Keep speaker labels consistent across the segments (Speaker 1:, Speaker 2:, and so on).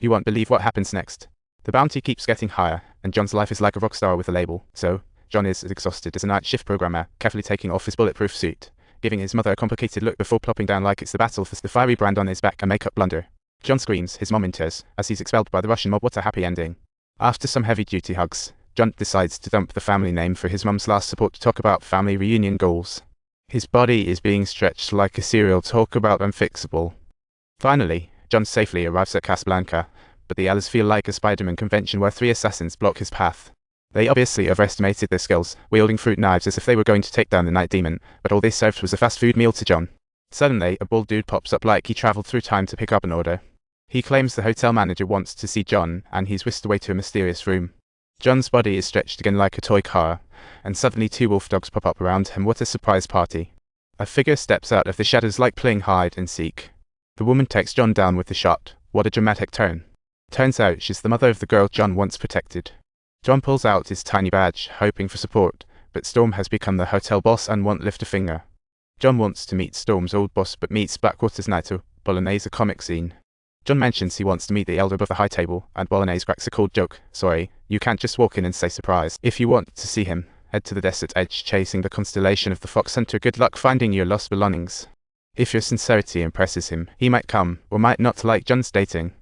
Speaker 1: You won't believe what happens next. The bounty keeps getting higher, and John's life is like a rock star with a label. So, John is as exhausted as a night shift programmer, carefully taking off his bulletproof suit, giving his mother a complicated look before plopping down like it's the battle for the fiery brand on his back, a makeup blunder. John screams, his mom in tears, as he's expelled by the Russian mob. What a happy ending. After some heavy-duty hugs, John decides to dump the family name for his mom's last support to talk about family reunion goals. His body is being stretched like a cereal, talk about unfixable. Finally, John safely arrives at Casablanca, but the others feel like a Spider-Man convention where 3 assassins block his path. They obviously overestimated their skills, wielding fruit knives as if they were going to take down the night demon, but all they served was a fast food meal to John. Suddenly, a bald dude pops up like he traveled through time to pick up an order. He claims the hotel manager wants to see John, and he's whisked away to a mysterious room. John's body is stretched again like a toy car, and suddenly 2 wolf dogs pop up around him. What a surprise party. A figure steps out of the shadows like playing hide and seek. The woman takes John down with a shot. What a dramatic turn. Turns out she's the mother of the girl John once protected. John pulls out his tiny badge, hoping for support, but Storm has become the hotel boss and won't lift a finger. John wants to meet Storm's old boss but meets Blackwater's Naito, Bolognese, a comic scene. John mentions he wants to meet the elder above the high table, and Bolognese cracks a cold joke. Sorry, you can't just walk in and say surprise. If you want to see him, head to the desert edge chasing the constellation of the Fox Hunter. Good luck finding your lost belongings. If your sincerity impresses him, he might come, or might not, like John's dating.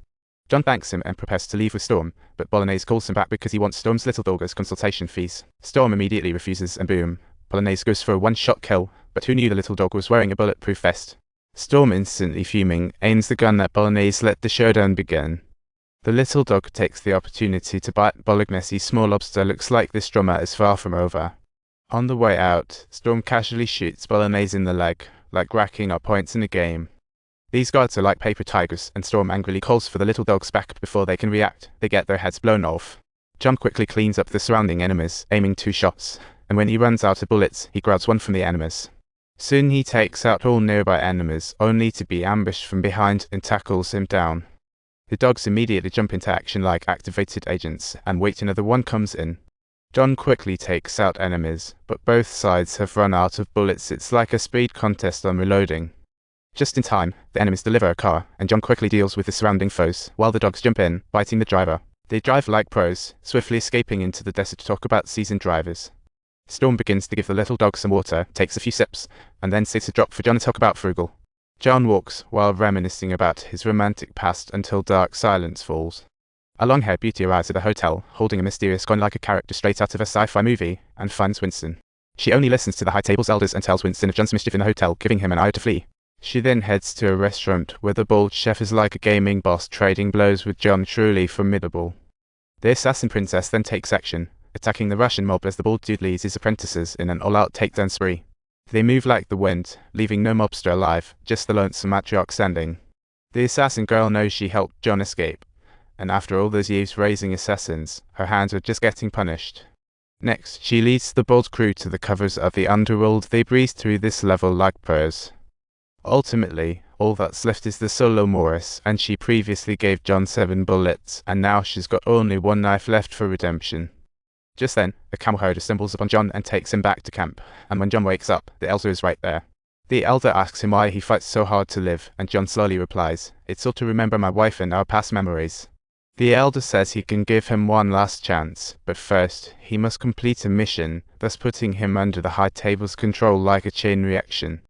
Speaker 1: John thanks him and prepares to leave with Storm, but Bolognese calls him back because he wants Storm's little dog as consultation fees. Storm immediately refuses and boom, Bolognese goes for a one-shot kill, but who knew the little dog was wearing a bulletproof vest? Storm, instantly fuming, aims the gun at Bolognese. Let the showdown begin. The little dog takes the opportunity to bite Bolognese's small lobster. Looks like this drama is far from over. On the way out, Storm casually shoots Bolognese in the leg, like racking up points in a game. These guards are like paper tigers, and Storm angrily calls for the little dogs back before they can react. They get their heads blown off. John quickly cleans up the surrounding enemies, aiming 2 shots, and when he runs out of bullets, he grabs one from the enemies. Soon he takes out all nearby enemies, only to be ambushed from behind and tackles him down. The dogs immediately jump into action like activated agents, and wait another one comes in. John quickly takes out enemies, but both sides have run out of bullets. It's like a speed contest on reloading. Just in time, the enemies deliver a car, and John quickly deals with the surrounding foes, while the dogs jump in, biting the driver. They drive like pros, swiftly escaping into the desert to talk about seasoned drivers. Storm begins to give the little dog some water, takes a few sips, and then sits a drop for John to talk about frugal. John walks, while reminiscing about his romantic past until dark silence falls. A long-haired beauty arrives at the hotel, holding a mysterious gun like a character straight out of a sci-fi movie, and finds Winston. She only listens to the high table's elders and tells Winston of John's mischief in the hotel, giving him an hour to flee. She then heads to a restaurant where the bald chef is like a gaming boss, trading blows with John. Truly formidable. The assassin princess then takes action, attacking the Russian mob as the bald dude leads his apprentices in an all-out takedown spree. They move like the wind, leaving no mobster alive, just the lonesome matriarch standing. The assassin girl knows she helped John escape, and after all those years raising assassins, her hands are just getting punished. Next, she leads the bald crew to the covers of the underworld. They breeze through this level like pros. Ultimately, all that's left is the solo Morris, and she previously gave John 7 bullets, and now she's got only 1 knife left for redemption. Just then, a camel herder stumbles upon John and takes him back to camp, and when John wakes up, the elder is right there. The elder asks him why he fights so hard to live, and John slowly replies, "It's all to remember my wife and our past memories." The elder says he can give him one last chance, but first, he must complete a mission, thus putting him under the high table's control like a chain reaction.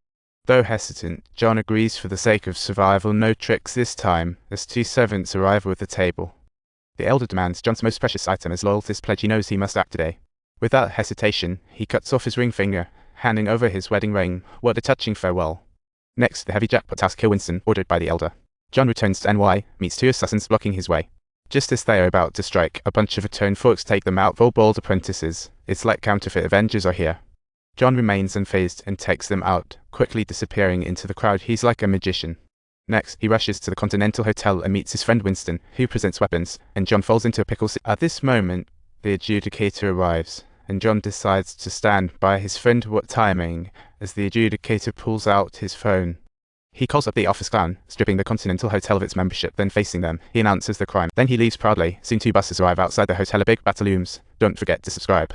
Speaker 1: Though hesitant, John agrees for the sake of survival. No tricks this time, as 2 servants arrive with the table. The elder demands John's most precious item as loyal to his pledge. He knows he must act today. Without hesitation, he cuts off his ring finger, handing over his wedding ring. What a touching farewell. Next, the heavy jackpot task: kill Winston, ordered by the elder. John returns to NY, meets 2 assassins blocking his way. Just as they are about to strike, a bunch of returned folks take them out. All bald apprentices. It's like counterfeit Avengers are here. John remains unfazed and takes them out, quickly disappearing into the crowd. He's like a magician. Next, he rushes to the Continental Hotel and meets his friend Winston, who presents weapons, and John falls into a pickle. At this moment, the adjudicator arrives, and John decides to stand by his friend. What timing, as the adjudicator pulls out his phone. He calls up the office clown, stripping the Continental Hotel of its membership. Then facing them, he announces the crime. Then he leaves proudly. Soon 2 buses arrive outside the hotel. A big battle looms. Don't forget to subscribe.